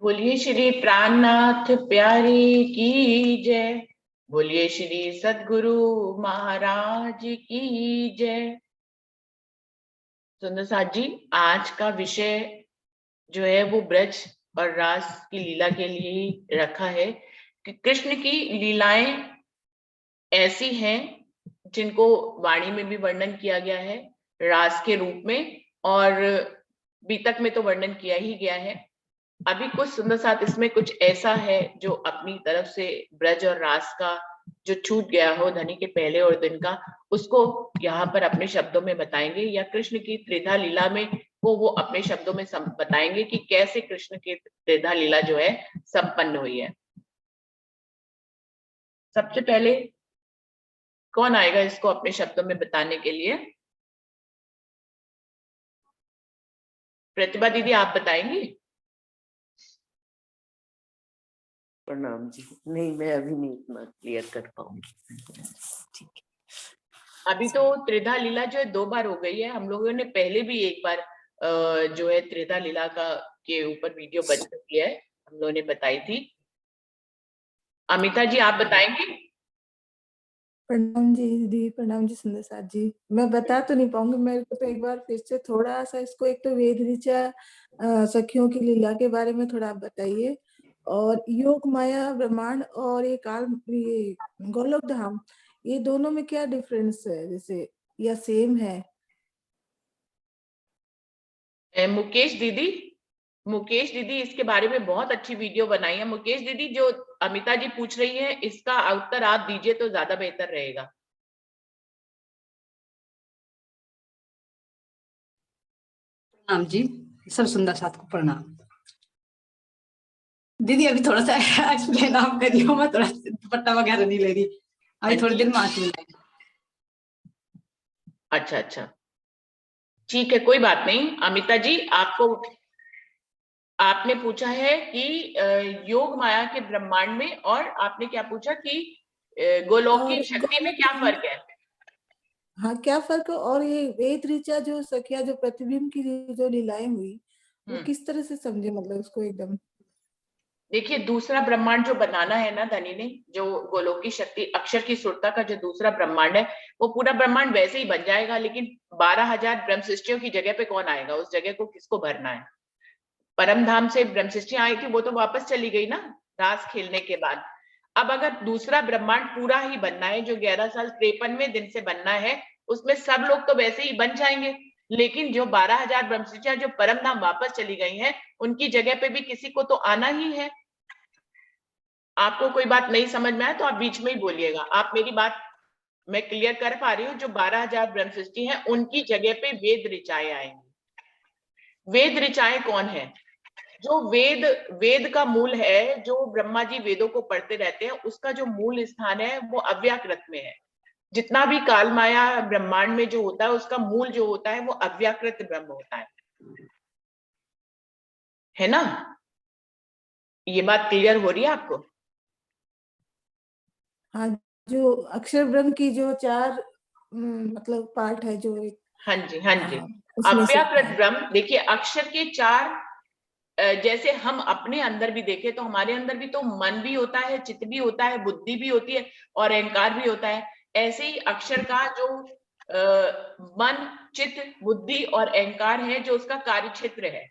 बोलिए श्री प्राणनाथ प्यारे की जय। बोलिए श्री सद्गुरु महाराज की जय। सुंदर साथ जी, आज का विषय जो है वो ब्रज और रास की लीला के लिए ही रखा है कि कृष्ण की लीलाएं ऐसी हैं जिनको वाणी में भी वर्णन किया गया है रास के रूप में, और बीतक में तो वर्णन किया ही गया है। अभी कुछ सुंदर साथ इसमें कुछ ऐसा है जो अपनी तरफ से ब्रज और रास का जो छूट गया हो धनी के पहले और दिन का, उसको यहाँ पर अपने शब्दों में बताएंगे, या कृष्ण की त्रिधा लीला में वो अपने शब्दों में बताएंगे कि कैसे कृष्ण की त्रिधा लीला जो है संपन्न हुई है। सबसे पहले कौन आएगा इसको अपने शब्दों में बताने के लिए? प्रतिभा दीदी, आप बताएंगी? प्रणाम जी। नहीं, मैं अभी नहीं इतना क्लियर कर पाऊंगी। ठीक है। अभी तो त्रिधा लीला जो है 2 बार हो गई है। हम लोगों ने पहले भी एक बार जो है त्रिधा लीला का के ऊपर वीडियो बन चुकी है, हम लोगों ने बताई थी। अमिता जी, आप बताएंगे? प्रणाम जी दीदी, प्रणाम जी सुंदर साथ जी। मैं बता तो नहीं पाऊंगी, मेरे को तो एक बार फिर से थोड़ा सा इसको, एक तो वेद ऋचा सखियों की लीला के बारे में थोड़ा आप बताइए, और योग माया ब्रह्मांड और ये गोलोक धाम, ये दोनों में क्या डिफरेंस है, जैसे या सेम है? मुकेश दीदी इसके बारे में बहुत अच्छी वीडियो बनाई है। मुकेश दीदी, जो अमिता जी पूछ रही है इसका उत्तर आप दीजिए तो ज्यादा बेहतर रहेगा। प्रणाम जी, सब सुंदर साथ को प्रणाम। दीदी अभी थोड़ा सा एक्सप्लेन आप करिए, मैं थोड़ा दुपट्टा वगैरह नहीं ले रही अभी, थोड़ी देर में आती हूँ। अच्छा, ठीक है, कोई बात नहीं। अमिता जी, आपने पूछा है कि योग माया के ब्रह्मांड में, और आपने क्या पूछा कि गोलोक की शक्ति में क्या फर्क है? हाँ, क्या फर्क है? और ये वेद ऋचा जो सखिया जो प्रतिबिंब की जो लीलाएं हुई, वो किस तरह से समझे, मतलब उसको एकदम। देखिए, दूसरा ब्रह्मांड जो बनाना है ना धनी ने, जो गोलोक की शक्ति अक्षर की सुरता का जो दूसरा ब्रह्मांड है, वो पूरा ब्रह्मांड वैसे ही बन जाएगा, लेकिन 12,000 ब्रह्म सृष्टियों की जगह पे कौन आएगा? उस जगह को किसको भरना है? परम धाम से ब्रह्म सृष्टियां आई थी, वो तो वापस चली गई ना रास खेलने के बाद। अब अगर दूसरा ब्रह्मांड पूरा ही बनना है, जो 11 साल 53वें दिन से बनना है, उसमें सब लोग तो वैसे ही बन जाएंगे, लेकिन जो 12,000 ब्रह्म सृष्टियां जो परम धाम वापस चली गई हैं, उनकी जगह पे भी किसी को तो आना ही है। आपको कोई बात नहीं समझ में आए तो आप बीच में ही बोलिएगा। आप मेरी बात मैं क्लियर कर पा रही हूँ। जो 12,000 ब्रह्म सृष्टि है, उनकी जगह पे वेद ऋचाएं आएंगी। वेद ऋचाएं कौन है? जो वेद का मूल है, जो ब्रह्मा जी वेदों को पढ़ते रहते हैं, उसका जो मूल स्थान है वो अव्याकृत में है। जितना भी काल माया ब्रह्मांड में जो होता है, उसका मूल जो होता है वो अव्याकृत ब्रह्म होता है ना? ये बात क्लियर हो रही है आपको? हाँ, जो अक्षर ब्रह्म की जो 4 मतलब पार्ट है, जो एक, हाँ जी, हाँ जी। उसमें से अव्याकृत ब्रह्म, देखिए अक्षर के 4, जैसे हम अपने अंदर भी देखें तो हमारे अंदर भी तो मन भी होता है, चित्त भी होता है, बुद्धि भी होती है और अहंकार भी होता है। ऐसे ही अक्षर का जो मन, चित्त, बुद्धि और अहंकार है, जो उसका कार्य क्षेत्र है।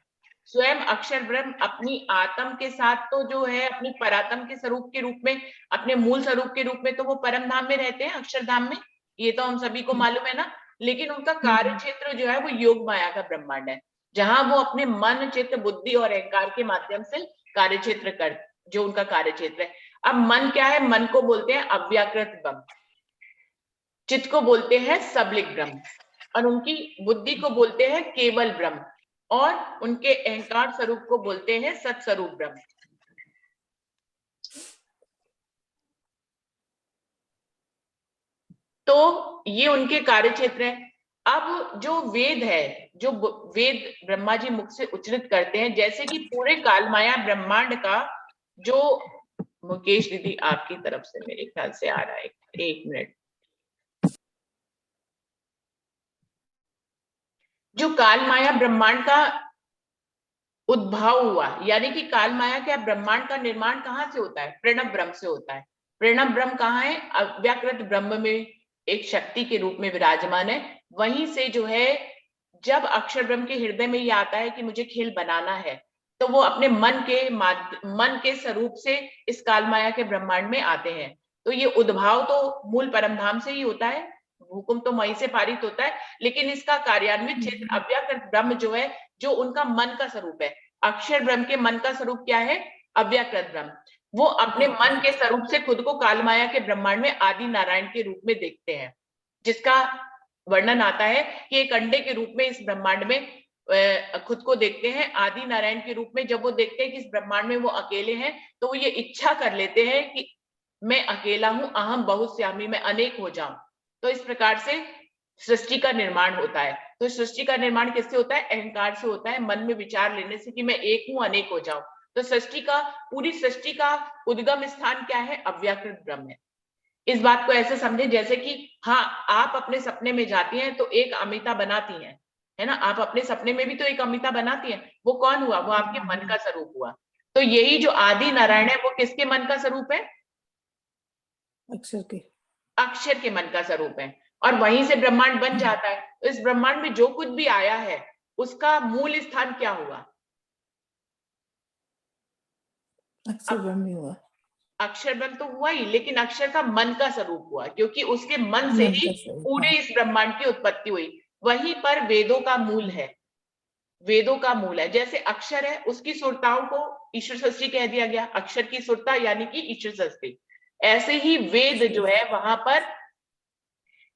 स्वयं अक्षर ब्रह्म अपनी आत्म के साथ तो जो है अपनी परात्म के स्वरूप के रूप में, अपने मूल स्वरूप के रूप में तो वो परम धाम में रहते हैं, अक्षरधाम में। ये तो हम सभी को मालूम है ना। लेकिन उनका कार्य क्षेत्र जो है वो योग माया का ब्रह्मांड है, जहां वो अपने मन, चित्त, बुद्धि और अहंकार के माध्यम से कार्य क्षेत्र कर, जो उनका कार्य क्षेत्र है। अब मन क्या है? मन को बोलते हैं अव्याकृत ब्रह्म, चित्त को बोलते हैं सबलिक ब्रह्म, और उनकी बुद्धि को बोलते हैं केवल ब्रह्म, और उनके अहंकार स्वरूप को बोलते हैं सत्स्वरूप ब्रह्म। तो ये उनके कार्य क्षेत्र है। अब जो वेद है, जो वेद ब्रह्मा जी मुख से उच्चरित करते हैं, जैसे कि पूरे कालमाया ब्रह्मांड का जो, मुकेश दीदी आपकी तरफ से मेरे ख्याल से आ रहा है, एक मिनट। जो कालमाया ब्रह्मांड का उद्भव हुआ, यानी कि काल माया क्या ब्रह्मांड का निर्माण कहाँ से होता है? प्रणव ब्रह्म से होता है। प्रणव ब्रह्म कहाँ है? अव्याकृत ब्रह्म में एक शक्ति के रूप में विराजमान है। वहीं से जो है जब अक्षर ब्रह्म के हृदय में ये आता है कि मुझे खेल बनाना है, तो वो अपने मन के स्वरूप से इस काल माया के ब्रह्मांड में आते हैं। तो ये उद्भाव तो मूल परमधाम से ही होता है, हुकुम तो वहीं से पारित होता है, लेकिन इसका कार्यान्वित क्षेत्र अव्याकृत ब्रह्म जो है, जो उनका मन का स्वरूप है। अक्षर ब्रह्म के मन का स्वरूप क्या है? अव्याकृत ब्रह्म। वो अपने मन के स्वरूप से खुद को काल माया के ब्रह्मांड में आदि नारायण के रूप में देखते हैं, जिसका वर्णन आता है कि एक अंडे के रूप में इस ब्रह्मांड में खुद को देखते हैं, आदि नारायण के रूप में। जब वो देखते हैं कि इस ब्रह्मांड में वो अकेले हैं, तो वो ये इच्छा कर लेते हैं कि मैं अकेला हूं, अहम बहुश्यामी, मैं अनेक हो जाऊं। तो इस प्रकार से सृष्टि का निर्माण होता है। तो सृष्टि का निर्माण किससे होता है? अहंकार से होता है, मन में विचार लेने से कि मैं एक हूं, अनेक हो जाऊं। तो पूरी सृष्टि का उद्गम स्थान क्या है? अव्याकृत ब्रह्म है। इस बात को ऐसे समझे जैसे कि हाँ, आप अपने सपने में जाती हैं तो एक अमिता बनाती हैं, है ना? आप अपने सपने में भी तो एक अमिता बनाती हैं। वो कौन हुआ? वो आपके मन का स्वरूप हुआ। तो यही जो आदि नारायण है, वो किसके मन का स्वरूप है? अक्षर के मन का स्वरूप है। और वहीं से ब्रह्मांड बन जाता है। तो इस ब्रह्मांड में जो कुछ भी आया है, उसका मूल स्थान क्या हुआ? अक्षर ब्रह्म ही हुआ। अक्षर ब्रह्म तो हुआ ही, लेकिन अक्षर का मन का स्वरूप हुआ, क्योंकि उसके मन से मन ही का स्वरूप, पूरे हाँ। इस ब्रह्मांड की उत्पत्ति हुई। वहीं पर वेदों का मूल है। वेदों का मूल है। जैसे अक्षर है, उसकी सुरताओं को ईश्वर सृष्टि कह दिया गया। अक्षर की सुरता यानी कि ईश्वर सृष्टि। ऐसे ही वेद जो है,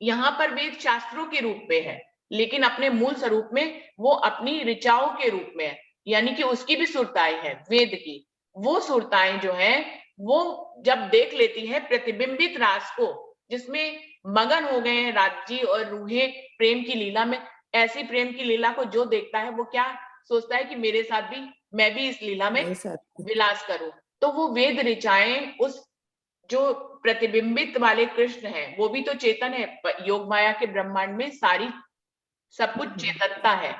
यहाँ पर वेद शास्त्रों के रूप में है, लेकिन अपने मूल स्वरूप में वो अपनी ऋचाओं के रूप में है, यानी कि उसकी भी सुरताएं हैं वेद की। वो सुरताएं जो है, वो जब देख लेती है प्रतिबिंबित रास को, जिसमें मगन हो गए हैं राज्य और रूहें प्रेम की लीला में। ऐसी प्रेम की लीला को जो देखता है, वो क्या सोचता है कि मेरे साथ भी, मैं भी इस लीला में मेरे साथ विलास करूं। तो वो वेद ऋचाएं उस जो प्रतिबिंबित वाले कृष्ण है, वो भी तो चेतन है। योग माया के ब्रह्मांड में सारी सब कुछ चेतनता है।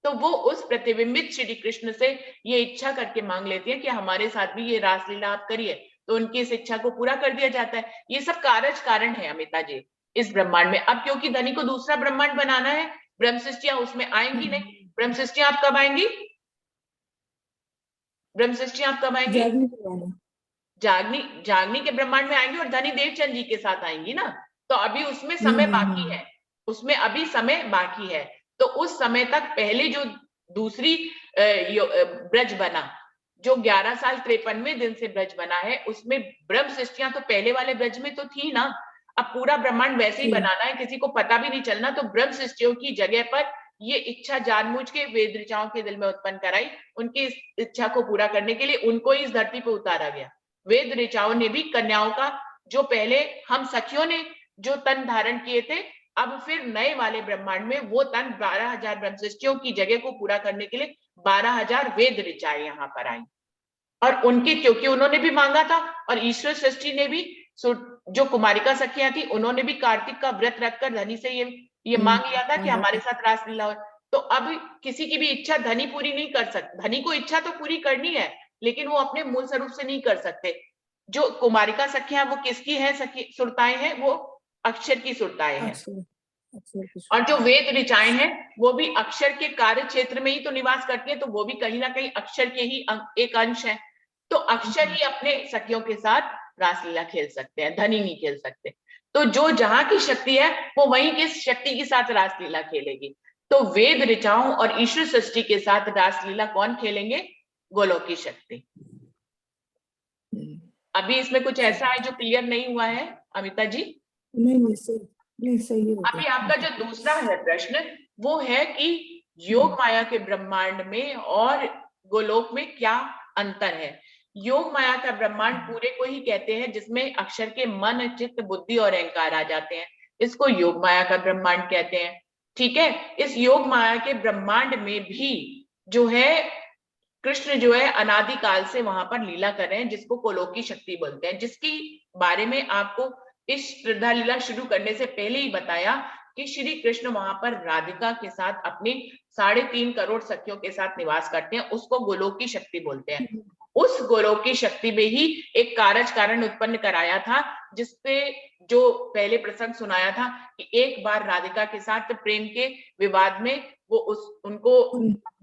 तो वो उस प्रतिबिंबित श्री कृष्ण से ये इच्छा करके मांग लेती है कि हमारे साथ भी ये रासलीला आप करिए। तो उनकी इस इच्छा को पूरा कर दिया जाता है। ये सब कारज कारण है अमिता जी इस ब्रह्मांड में। अब क्योंकि धनी को दूसरा ब्रह्मांड बनाना है, ब्रह्म सृष्टियां उसमें आएंगी नहीं। ब्रह्म सृष्टियां आप कब आएंगी? ब्रह्म सृष्टियां आप कब आएंगी? जागनी के ब्रह्मांड में आएंगी और धनी देवचंद जी के साथ आएंगी ना। तो अभी उसमें समय बाकी है, उसमें अभी समय बाकी है। तो उस समय तक पहले जो दूसरी ब्रज बना, जो 11 साल 53वें दिन से ब्रज बना है, उसमें ब्रह्म सृष्टियां तो पहले वाले ब्रज में तो थी ना। अब पूरा ब्रह्मांड वैसे ही बनाना है, किसी को पता भी नहीं चलना। तो ब्रह्म सृष्टियों की जगह पर ये इच्छा जानबूझ के वेद ऋचाओं के दिल में उत्पन्न कराई। उनकी इस इच्छा को पूरा करने के लिए उनको इस धरती पर उतारा गया। वेद ऋचाओं ने भी कन्याओं का, जो पहले हम सखियों ने जो तन धारण किए थे, अब फिर नए वाले ब्रह्मांड में वो तन 12,000 ब्रह्म सृष्टियों की जगह को पूरा करने के लिए 12,000 वेद ऋचाएं यहाँ पर आई। और उनके, क्योंकि उन्होंने भी मांगा था, और ईश्वर सृष्टि ने भी, जो कुमारिका सखियां थी, उन्होंने भी कार्तिक का व्रत रखकर धनी से ये मांग लिया था कि हमारे साथ रासलीला हो। तो अब किसी की भी इच्छा धनी पूरी नहीं कर सकता। धनी को इच्छा तो पूरी करनी है, लेकिन वो अपने मूल स्वरूप से नहीं कर सकते। जो कुमारिका सखियां, वो किसकी है सुरताएं हैं? वो अक्षर की सुरताएं हैं। और जो वेद ऋचाएं हैं, वो भी अक्षर के कार्य क्षेत्र में ही तो निवास करती है। तो वो भी कहीं ना कहीं अक्षर के ही एक अंश है। तो अक्षर ही अपने सखियों के साथ रासलीला खेल सकते हैं, धनी नहीं खेल सकते। तो जो जहां की शक्ति है, वो वहीं किस शक्ति के साथ रासलीला खेलेगी। तो वेद ऋचाओं और ईश्वर सृष्टि के साथ रासलीला कौन खेलेंगे? गोलोक की शक्ति। अभी इसमें कुछ ऐसा है जो क्लियर नहीं हुआ है अमिता जी? नहीं, सही है। अभी आपका जो दूसरा है प्रश्न, वो है कि योग माया के ब्रह्मांड में और गोलोक में क्या अंतर है। योग माया का ब्रह्मांड पूरे को ही कहते हैं जिसमें अक्षर के मन, चित्त, बुद्धि और अहंकार आ जाते हैं। इसको योग माया का ब्रह्मांड कहते हैं। ठीक है। इस योग माया के ब्रह्मांड में भी जो है, कृष्ण जो है अनादिकाल से वहां पर लीला कर रहे हैं, जिसको गोलोक की शक्ति बोलते हैं, जिसकी बारे में आपको इस श्रद्धा लीला शुरू करने से पहले ही बताया कि श्री कृष्ण वहां पर राधिका के साथ अपनी 3.5 करोड़ सखियों के साथ निवास करते हैं, उसको गोलोक की शक्ति बोलते हैं। उस गोलोक की शक्ति में ही एक कारज कारण उत्पन्न कराया था, जिसपे जो पहले प्रसंग सुनाया था कि एक बार राधिका के साथ प्रेम के विवाद में वो उनको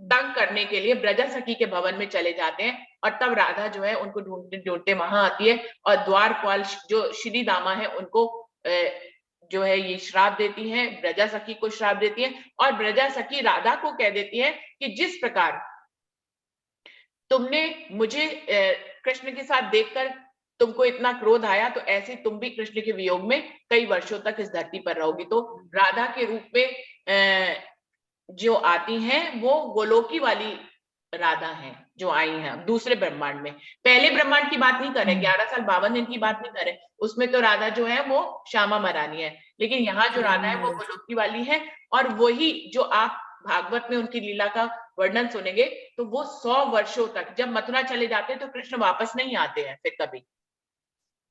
तंग करने के लिए ब्रजा सखी के भवन में चले जाते हैं, और तब राधा जो है उनको ढूंढते ढूंढते वहां आती है, और द्वारपाल जो श्री दामा है उनको जो है ये श्राप देती है, ब्रजा सखी को श्राप देती है, और ब्रजा सखी राधा को कह देती है कि जिस प्रकार तुमने मुझे कृष्ण के साथ देखकर तुमको इतना क्रोध आया, तो ऐसे तुम भी कृष्ण के वियोग में कई वर्षों तक इस धरती पर रहोगी। तो राधा के रूप में जो आती हैं वो गोलोकी वाली राधा हैं जो आई हैं दूसरे ब्रह्मांड में। पहले ब्रह्मांड की बात नहीं करें, 11 साल 52 दिन की बात नहीं करें, उसमें तो राधा जो है वो श्यामा महारानी है, लेकिन यहाँ जो राधा है वो गोलोकी वाली है। और वही जो आप भागवत में उनकी लीला का वर्णन सुनेंगे तो वो 100 वर्षों तक, जब मथुरा चले जाते हैं तो कृष्ण वापस नहीं आते हैं, फिर कभी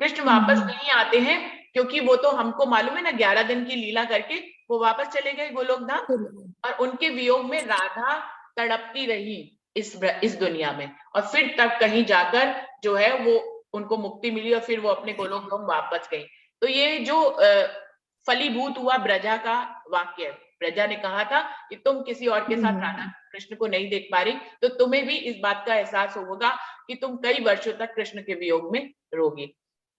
कृष्ण वापस नहीं आते हैं, क्योंकि वो तो हमको मालूम है ना 11 दिन की लीला करके वो वापस चले गए गोलोक धाम, और उनके वियोग में राधा तड़पती रही इस दुनिया में, और फिर तब कहीं जाकर जो है वो उनको मुक्ति मिली और फिर वो अपने गोलोक धाम वापस गई। तो ये जो फलीभूत हुआ ब्रजा का वाक्य, ब्रजा ने कहा था कि तुम किसी और के साथ राधा कृष्ण को नहीं देख पा रही, तो तुम्हें भी इस बात का एहसास होगा कि तुम कई वर्षों तक कृष्ण के वियोग में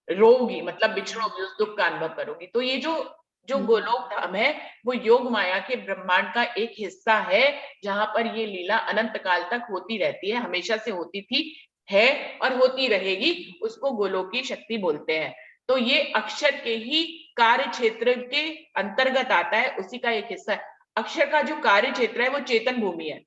रोगी मतलब बिछड़ोगी, उस दुख का अनुभव करोगी। तो ये जो गोलोक धाम है वो योग माया के ब्रह्मांड का एक हिस्सा है, जहां पर ये लीला अनंत काल तक होती रहती है, हमेशा से होती थी, है और होती रहेगी, उसको गोलोकी शक्ति बोलते हैं। तो ये अक्षर के ही कार्य क्षेत्र के अंतर्गत आता है, उसी का एक हिस्सा है। अक्षर का जो कार्य क्षेत्र है वो चेतन भूमि है,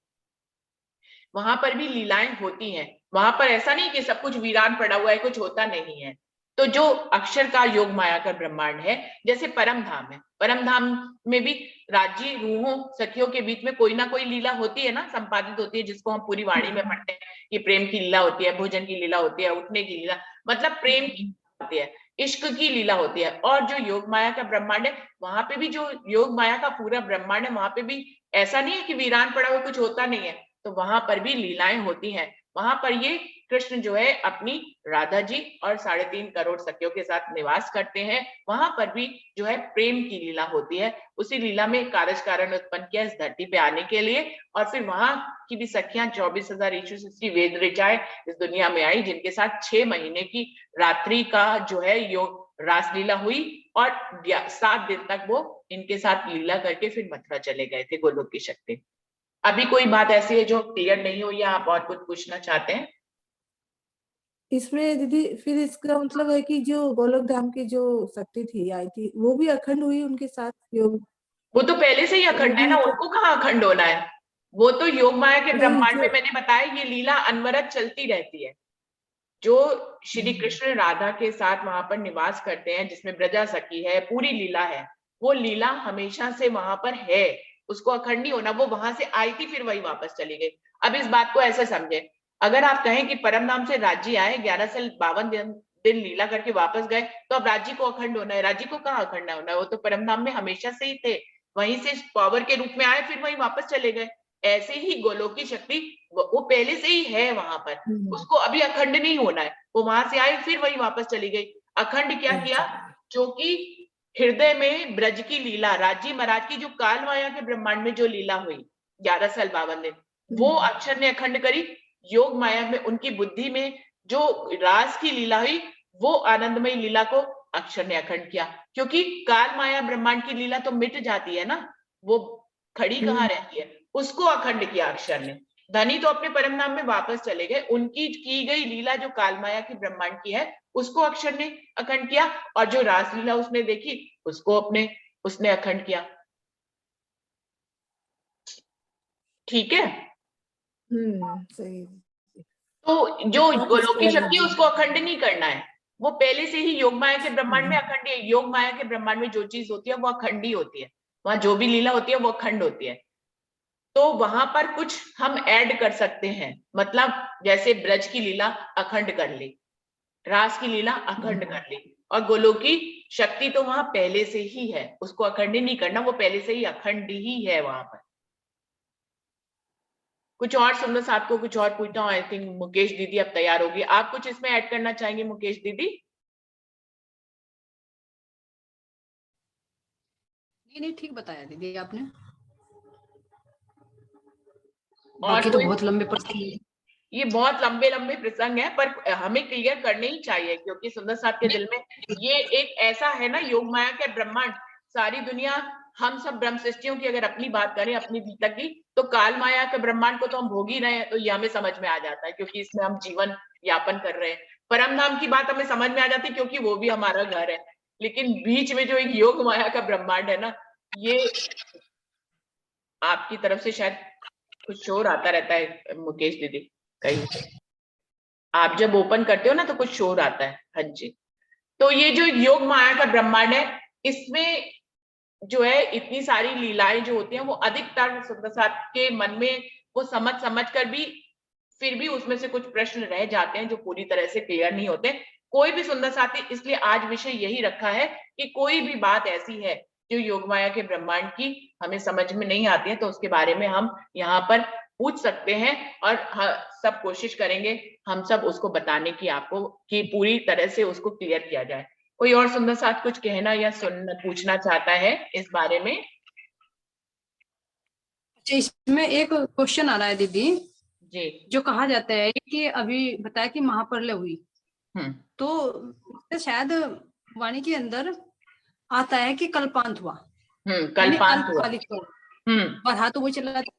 वहां पर भी लीलाएं होती हैं, वहां पर ऐसा नहीं कि सब कुछ वीरान पड़ा हुआ है, कुछ होता नहीं है। तो जो अक्षर का योग माया का ब्रह्मांड है, जैसे परम धाम है, परम धाम में भी राज्य रूहों सखियों के बीच में कोई ना कोई लीला होती है ना, संपादित होती है, जिसको हम पूरी वाणी में पढ़ते हैं कि प्रेम की लीला होती है, भोजन की लीला होती है, उठने की लीला, मतलब प्रेम की होती है, इश्क की लीला होती है। और जो योग माया का ब्रह्मांड है, वहां पे भी जो योग माया का पूरा ब्रह्मांड है, वहां पे भी ऐसा नहीं है कि वीरान पड़ा हुआ कुछ होता नहीं है, तो वहां पर भी लीलाएं होती हैं। वहां पर ये कृष्ण जो है अपनी राधा जी और 3.5 करोड़ सखियों के साथ निवास करते हैं, वहां पर भी जो है प्रेम की लीला होती है। उसी लीला में कारज कारण उत्पन्न किया इस धरती पे आने के लिए, और फिर वहां की भी सखियां 24,000 ईश्वर वेद ऋचाएं इस दुनिया में आई, जिनके साथ 6 महीने की रात्रि का जो है योग रासलीला हुई, और 7 दिन तक वो इनके साथ लीला करके फिर मथुरा चले गए थे गोलोक की शक्ति। अभी कोई बात ऐसी है जो क्लियर नहीं हुई या आप और कुछ पूछना चाहते हैं? इसमें दीदी फिर इसका मतलब है कि जो गोलोक धाम की जो शक्ति थी आई थी, वो भी अखंड हुई उनके साथ योग? वो तो पहले से ही अखंड है ना, उनको कहाँ अखंड होना है, वो तो योग माया के ब्रह्मांड में मैंने बताया ये लीला अनवरत चलती रहती है। जो श्री कृष्ण राधा के साथ वहां पर निवास करते हैं, जिसमें ब्रजा सखी है, पूरी लीला है, वो लीला हमेशा से वहां पर है, उसको अखंड नहीं होना। वो वहां से आई थी फिर वही वापस चली गई। अब इस बात को ऐसे समझे, अगर आप कहें कि परम धाम से राज्य आए 11 से 52 दिन लीला करके वापस गए, तो अब राज्य को अखंड होना है, राज्य को कहाँ अखंड होना है, वो तो परम धाम में हमेशा से ही थे, वहीं से पावर के रूप में आए फिर वहीं वापस चले गए। ऐसे ही गोलोक की शक्ति वो पहले से ही है वहां पर, उसको अभी अखंड नहीं होना है, वो वहां से आई फिर वहीं वापस चली गई। अखंड क्या किया, जो कि हृदय में ब्रज की लीला, राजी महाराज की जो काल माया के ब्रह्मांड में जो लीला हुई 11 साल 52 दिन, वो अक्षर ने अखंड करी। योग माया में उनकी बुद्धि में जो रास की लीला हुई, वो आनंदमयी लीला को अक्षर ने अखंड किया, क्योंकि काल माया ब्रह्मांड की लीला तो मिट जाती है ना, वो खड़ी कहाँ रहती है, उसको अखंड किया अक्षर ने। धनी तो अपने परम धाम में वापस चले गए, उनकी की गई लीला जो काल माया की ब्रह्मांड की है उसको अक्षर ने अखंड किया, और जो रासलीला उसने देखी उसको उसने अखंड किया। ठीक है, सही। तो जो गोलोक की शक्ति है उसको अखंड नहीं करना है, वो पहले से ही योग माया के ब्रह्मांड में अखंड है। योग माया के ब्रह्मांड में जो चीज होती है वो अखंड ही होती है, वहां जो भी लीला होती है वो अखंड होती है। तो वहां पर कुछ हम ऐड कर सकते हैं, मतलब जैसे ब्रज की लीला अखंड कर ली, रास की लीला अखंड कर ली, और गोलोक की शक्ति तो वहां पहले से ही है, उसको अखंड नहीं करना, वो पहले से ही अखंड ही है वहां पर। कुछ और सुंदर साहब को कुछ और पूछना हो? आई थिंक मुकेश दीदी अब तैयार होगी, आप कुछ इसमें ऐड करना चाहेंगे मुकेश दीदी? नहीं, ठीक बताया दीदी आपने। और बाकी तो कोई? बहुत लंबे प्रश्न हैं। ये बहुत लंबे लंबे प्रसंग है, पर हमें क्लियर करने ही चाहिए, क्योंकि सुंदर साहब के दिल में ये एक ऐसा है ना, योग माया के ब्रह्मांड, सारी दुनिया, हम सब ब्रह्म सृष्टियों की अगर अपनी बात करें, अपनी बीतक की, तो काल माया के ब्रह्मांड को तो हम भोग ही रहे हैं, तो ये हमें समझ में आ जाता है, क्योंकि इसमें हम जीवन यापन कर रहे हैं। परम धाम की बात हमें समझ में आ जाती है, क्योंकि वो भी हमारा घर है। लेकिन बीच में जो एक योग माया का ब्रह्मांड है ना, ये आपकी तरफ से शायद कुछ शोर आता रहता है मुकेश दीदी, कहीं आप जब ओपन करते हो ना तो कुछ शोर आता है। हाँ जी। तो ये जो योग माया का ब्रह्मांड है, इसमें जो है इतनी सारी लीलाएं जो होती हैं, वो अधिकतर सुंदर साहब के मन में वो समझ कर भी फिर भी उसमें से कुछ प्रश्न रह जाते हैं जो पूरी तरह से क्लियर नहीं होते। कोई भी सुंदर साथी, इसलिए आज विषय यही रखा है कि कोई भी बात ऐसी है जो योग माया के ब्रह्मांड की हमें समझ में नहीं आती है, तो उसके बारे में हम यहाँ पर पूछ सकते हैं, और सब कोशिश करेंगे हम सब उसको बताने की, आपको कि पूरी तरह से उसको क्लियर किया जाए। कोई और सुंदर साथ कुछ कहना या सुनना पूछना चाहता है इस बारे में? अच्छा, इसमें एक क्वेश्चन आ रहा है दीदी जी। जो कहा जाता है कि अभी बताया कि महाप्रलय हुई, तो शायद वाणी के अंदर आता है कि कल्पांत हुआ, कल्पांत हुआ। बढ़ा तो वो चला था।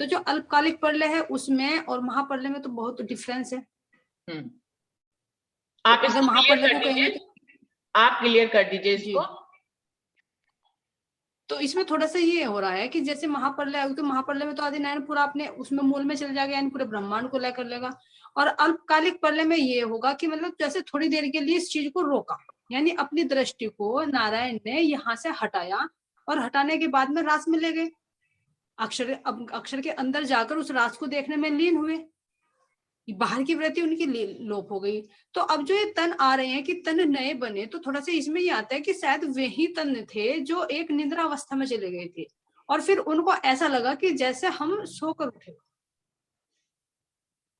तो जो अल्पकालिक प्रलय है उसमें और महाप्रलय में तो बहुत डिफरेंस है। आप तो इसको अगर क्लियर महाप्रलय कर को कहेंगे दीजिए, आप क्लियर कर दीजिए इसको। तो इसमें थोड़ा सा ये हो रहा है कि जैसे महाप्रलय आएगा तो महाप्रलय में तो आदि नारायण पूरा अपने उसमें मूल में चल जाएगा, यानी पूरे ब्रह्मांड को लेकर लेगा। और अल्पकालिक प्रलय में ये होगा कि मतलब जैसे थोड़ी देर के लिए इस चीज को रोका, यानी अपनी दृष्टि को नारायण ने यहाँ से हटाया, और हटाने के बाद में रास में ले गए, अक्षर के अंदर जाकर उस रास को देखने में लीन हुए, बाहर की वृत्ति उनकी लोप हो गई। तो अब जो ये तन आ रहे हैं कि तन नए बने, तो थोड़ा सा इसमें ये आता है कि शायद वही तन थे जो एक निद्रा अवस्था में चले गए थे, और फिर उनको ऐसा लगा कि जैसे हम सोकर उठे।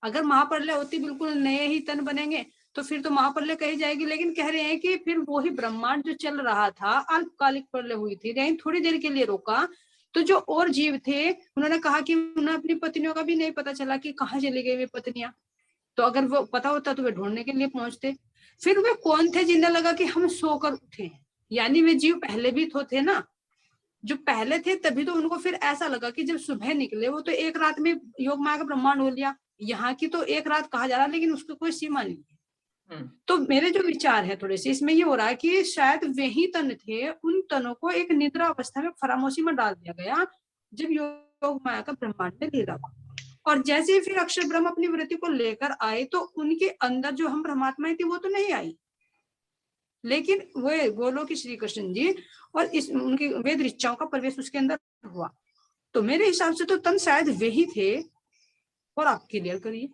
अगर महाप्रलय होती बिल्कुल नए ही तन बनेंगे तो फिर तो महाप्रलय कही जाएगी, लेकिन कह रहे हैं कि फिर वही ब्रह्मांड जो चल रहा था, अल्पकालिक प्रलय हुई थी, लेकिन थोड़ी देर के लिए रोका। तो जो और जीव थे उन्होंने कहा कि उन्हें अपनी पत्नियों का भी नहीं पता चला कि कहाँ चली गई वे पत्नियां, तो अगर वो पता होता तो वे ढूंढने के लिए पहुंचते। फिर वे कौन थे जिन्हें लगा कि हम सोकर उठे, यानी वे जीव पहले भी तो थे ना, जो पहले थे तभी तो उनको फिर ऐसा लगा कि जब सुबह निकले वो तो एक रात में योग माया का ब्रह्मांड हो लिया। यहाँ की तो एक रात कहा जा रहा है, लेकिन उसकी कोई सीमा नहीं है। तो मेरे जो विचार है थोड़े से इसमें ये हो रहा है कि शायद वही तन थे, उन तनों को एक निद्रा अवस्था में फरामोशी में डाल दिया गया जब योग माया का ब्रह्मांड में लीला हुआ। और जैसे ही फिर अक्षर ब्रह्म अपनी वृत्ति को लेकर आए तो उनके अंदर जो हम परमात्माएं थी वो तो नहीं आई, लेकिन वे गोलोक की श्री कृष्ण जी और इस उनकी वेद ऋचाओं का प्रवेश उसके अंदर हुआ। तो मेरे हिसाब से तो तन शायद वही थे, और आप क्लियर करिए।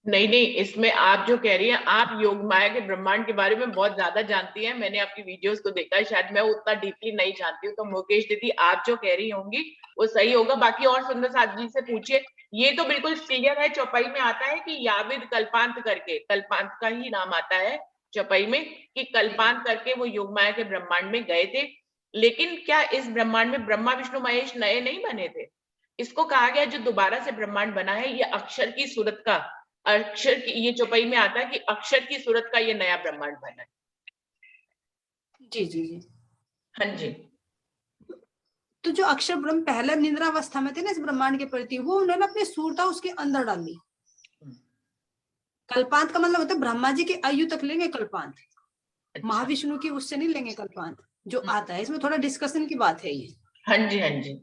नहीं, इसमें आप जो कह रही हैं, आप योग माया के ब्रह्मांड के बारे में बहुत ज्यादा जानती हैं, मैंने आपकी वीडियोस को देखा है, शायद मैं उतना डीपली नहीं जानती हूँ। तो मुकेश दीदी आप जो कह रही होंगी वो सही होगा। बाकी और सुंदर साथ जी से पूछिए। ये तो बिल्कुल क्लियर है, चौपाई में आता है कि याविद कल्पांत करके, कल्पांत का ही नाम आता है चौपाई में, कि कल्पांत करके वो योग माया के ब्रह्मांड में गए थे। लेकिन क्या इस ब्रह्मांड में ब्रह्मा विष्णु महेश नए नहीं बने थे? इसको कहा गया जो दोबारा से ब्रह्मांड बना है, ये अक्षर की सूरत का, अक्षर की, ये चौपाई में आता है कि अक्षर की सूरत का ये नया ब्रह्मांड बना है। जी जी जी, हाँ जी। तो जो अक्षर ब्रह्म पहले निद्रा अवस्था में थे ना इस ब्रह्मांड के प्रति, वो उन्होंने अपनी सूरता उसके अंदर डाली। कल्पांत का मतलब होता है ब्रह्मा जी की आयु तक लेंगे कल्पांत, महाविष्णु की उससे नहीं लेंगे कल्पांत जो आता है। इसमें थोड़ा डिस्कशन की बात है ये। हाँ जी, हाँ जी।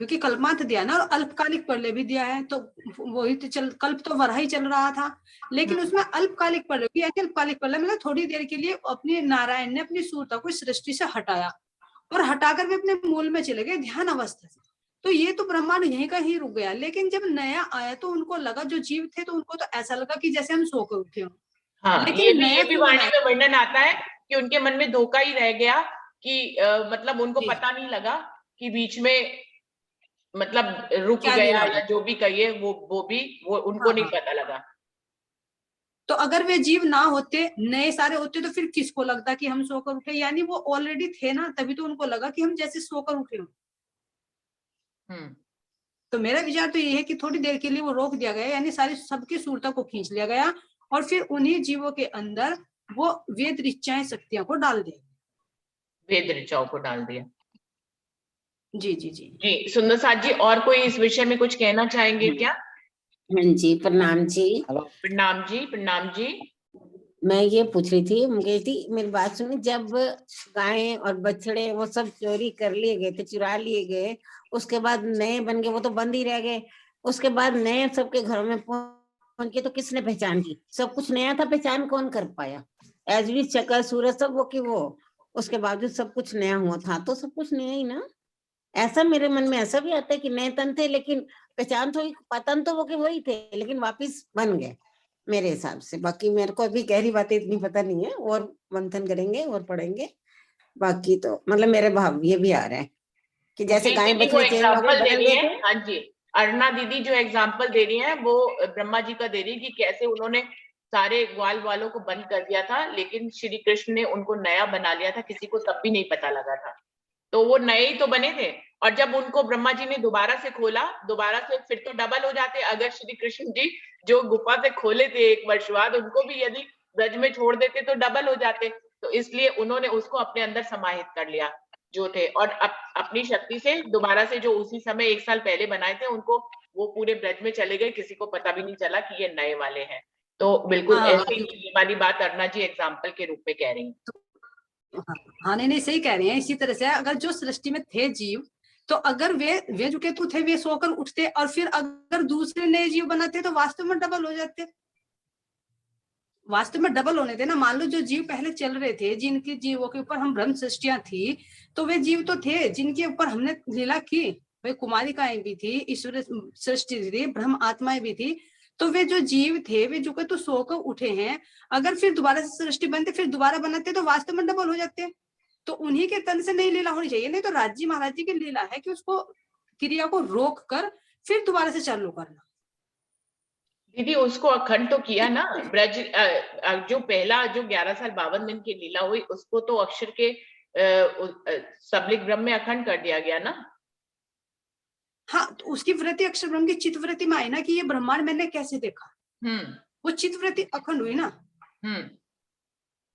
क्योंकि कल्पांत दिया ना और अल्पकालिक प्रलय भी दिया है, तो वही तो कल्प तो वरा ही चल रहा था, लेकिन उसमें अल्पकालिक प्रलय भी, अल्पकालिक प्रलय मतलब थोड़ी देर के लिए अपने नारायण ने अपनी सूरता को सृष्टि से हटाया और हटाकर भी अपने मूल में चले गए ध्यान अवस्था से। तो ये तो ब्रह्मांड यहीं का ही रुक गया। लेकिन जब नया आया तो उनको लगा, जो जीव थे तो उनको तो ऐसा लगा कि जैसे हम सोकर उठे हों। हाँ, लेकिन ये नया भी क्यों वाणी बनाया? में वर्णन आता है कि उनके मन में धोखा ही रह गया कि मतलब उनको जी, पता नहीं लगा कि बीच में मतलब रुक क्या गया लीला या हुई? जो भी कहिए वो उनको हाँ, नहीं हाँ। पता लगा। तो अगर वे जीव ना होते, नए सारे होते, तो फिर किसको लगता कि हम सोकर उठे? यानी वो ऑलरेडी थे ना, तभी तो उनको लगा कि हम जैसे सोकर उठे हों। हम्म। तो मेरा विचार तो ये है कि थोड़ी देर के लिए वो रोक दिया गया, यानी सारी सबकी सूरता को खींच लिया गया और फिर उन्हीं जीवों के अंदर वो वेद ऋचाएं शक्तियां को डाल दिया। वेद ऋचाओं को डाल दिया। जी जी जी। जी सुंदर साथ जी, और कोई इस विषय में कुछ कहना चाहेंगे क्या? हाँ जी, प्रणाम जी। प्रणाम जी, प्रणाम जी। मैं ये पूछ रही थी, मुझे थी मेरी बात सुनी, जब गायें और बछड़े वो सब चोरी कर लिए गए थे, चुरा लिए गए, उसके बाद नए बन गए, वो तो बंद ही रह गए। उसके बाद नए सबके घरों में पहुंच के तो किसने पहचान की? सब कुछ नया था, पहचान कौन कर पाया? एज भी शक्ल सूरत सब वो की वो, उसके बावजूद सब कुछ नया हुआ था, तो सब कुछ नया ही ना। ऐसा मेरे मन में ऐसा भी आता है कि नए तन थे, लेकिन पहचान तो पतन तो वो के वही थे, लेकिन वापिस बन गए मेरे हिसाब से। बाकी मेरे को अभी गहरी बातें इतनी पता नहीं है, और मंथन करेंगे और पढ़ेंगे। बाकी तो मतलब मेरे भाव ये भी आ रहा है कि जैसे जी गाय दीदी वो बछड़े चेंज हो गए, एग्जाम्पल दे बदल रही गए है, थे। हाँ जी। अरुणा दीदी जो एग्जाम्पल दे रही हैं वो ब्रह्मा जी का दे रही है कि कैसे उन्होंने सारे ग्वाल वालों को बंद कर दिया था, लेकिन श्री कृष्ण ने उनको नया बना लिया था, किसी को तब भी नहीं पता लगा था। तो वो नए ही तो बने थे। और जब उनको ब्रह्मा जी ने दोबारा से खोला, दोबारा से फिर तो डबल हो जाते। अगर श्री कृष्ण जी जो गुफा से खोले थे 1 वर्ष बाद, उनको भी यदि ब्रज में छोड़ देते तो डबल हो जाते। तो इसलिए उन्होंने उसको अपने अंदर समाहित कर लिया जो थे, और अपनी शक्ति से दोबारा से जो उसी समय 1 साल पहले बनाए थे उनको वो पूरे ब्रज में चले गए, किसी को पता भी नहीं चला कि ये नए वाले हैं। तो बिल्कुल हाँ ऐसे ही ये वाली बात अरुणा जी एग्जाम्पल के रूप में कह रही हैं। हाँ हाँ, नहीं नहीं, सही कह रहे हैं। इसी तरह से अगर जो सृष्टि में थे जीव, तो अगर वे जो केतु थे वे सोकर उठते और फिर अगर दूसरे नए जीव बनाते तो वास्तव में डबल हो जाते। वास्तव में डबल होने थे ना। मान लो जो जीव पहले चल रहे थे, जिनके जीवों के ऊपर हम ब्रह्म सृष्टियां थी, तो वे जीव तो थे जिनके ऊपर हमने लीला की। वे कुमारिकाएं भी थी, ईश्वर सृष्टि थी, ब्रह्म आत्माएं भी थी। तो वे जो जीव थे वे जो कि तो सोकर उठे हैं, अगर फिर दोबारा से सृष्टि बनते फिर दोबारा बनाते तो वास्तव में डबल हो जाते। तो उन्हीं के तन से नई लीला होनी चाहिए। नहीं तो राज्य महाराज जी की लीला है कि उसको क्रिया को रोक कर फिर दोबारा से चालू करना। दीदी उसको अखंड तो किया ना ब्रज। जो पहला जो 11 साल 52 दिन की लीला हुई उसको तो अक्षर के सबलिक ब्रह्म में अखंड कर दिया गया ना। हाँ, तो उसकी वृत्ति अक्षर ब्रह्म की चित्त वृत्ति में आई ना कि ये ब्रह्मांड मैंने कैसे देखा। हम्म। वो चित्त वृत्ति अखंड हुई ना हम्म।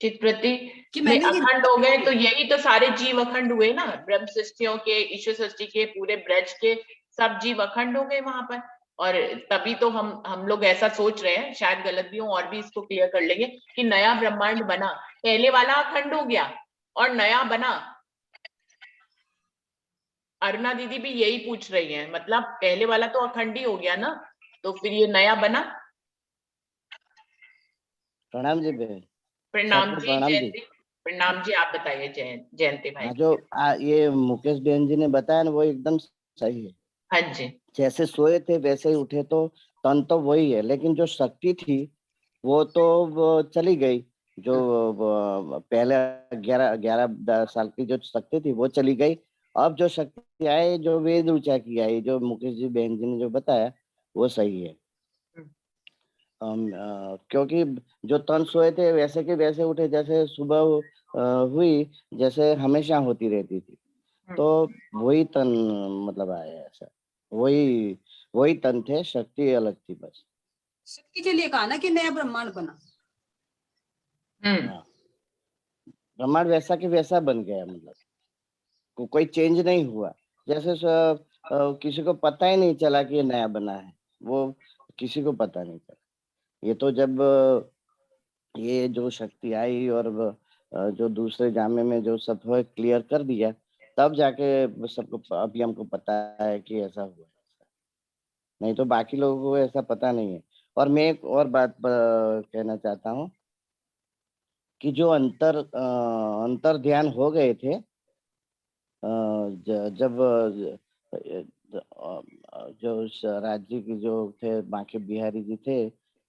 चित्तवृत्ति कि में मैंने ये अखंड हो गए, तो यही तो सारे जीव अखंड हुए ना, ब्रह्म सृष्टियों के, ईश्वर सृष्टि के, पूरे ब्रज के सब जीव अखंड हो गए वहां पर। और तभी तो हम लोग ऐसा सोच रहे हैं, शायद गलत भी हो, और भी इसको क्लियर कर लेंगे कि नया ब्रह्मांड बना, पहले वाला अखंड हो गया और नया बना। अरुणा दीदी भी यही पूछ रही है, मतलब पहले वाला तो अखंड ही हो गया ना, तो फिर ये नया बना। प्रणाम जी बहन। प्रणाम सबको जी प्रणाम जी। जयंती। प्रणाम जी, आप बताइए जयंती भाई। हाँ, जो ये मुकेश बहन जी ने बताया ना वो एकदम सही है। हाँ जी। जैसे सोए थे वैसे ही उठे, तो तन तो वही है, लेकिन जो शक्ति थी वो तो वो चली गई। जो पहले 11 साल की जो शक्ति थी वो चली गई। अब जो शक्ति आई, जो वेद ऋचा की आई, जो मुकेश जी बहन जी ने जो बताया वो सही है। क्योंकि जो तन सोए थे वैसे के वैसे उठे, जैसे सुबह हुई जैसे हमेशा होती रहती थी, तो वही तन मतलब आया ऐसा। वही वही तन थे, शक्ति अलग थी बस। शक्ति के लिए कहा ना कि नया ब्रह्मांड बना। हाँ, ब्रह्मांड वैसा के वैसा बन गया, मतलब कोई चेंज नहीं हुआ। जैसे किसी को पता ही नहीं चला कि ये नया बना है, वो किसी को पता नहीं चला। ये तो जब ये जो शक्ति आई और जो दूसरे जामे में जो सब क्लियर कर दिया, तब जाके सबको अभी हमको पता है कि ऐसा हुआ है। नहीं तो बाकी लोगों को ऐसा पता नहीं है। और मैं एक और बात कहना चाहता हूँ कि जो अंतर ध्यान हो गए थे, जब जो राज्य की जो थे बांके बिहारी जी थे,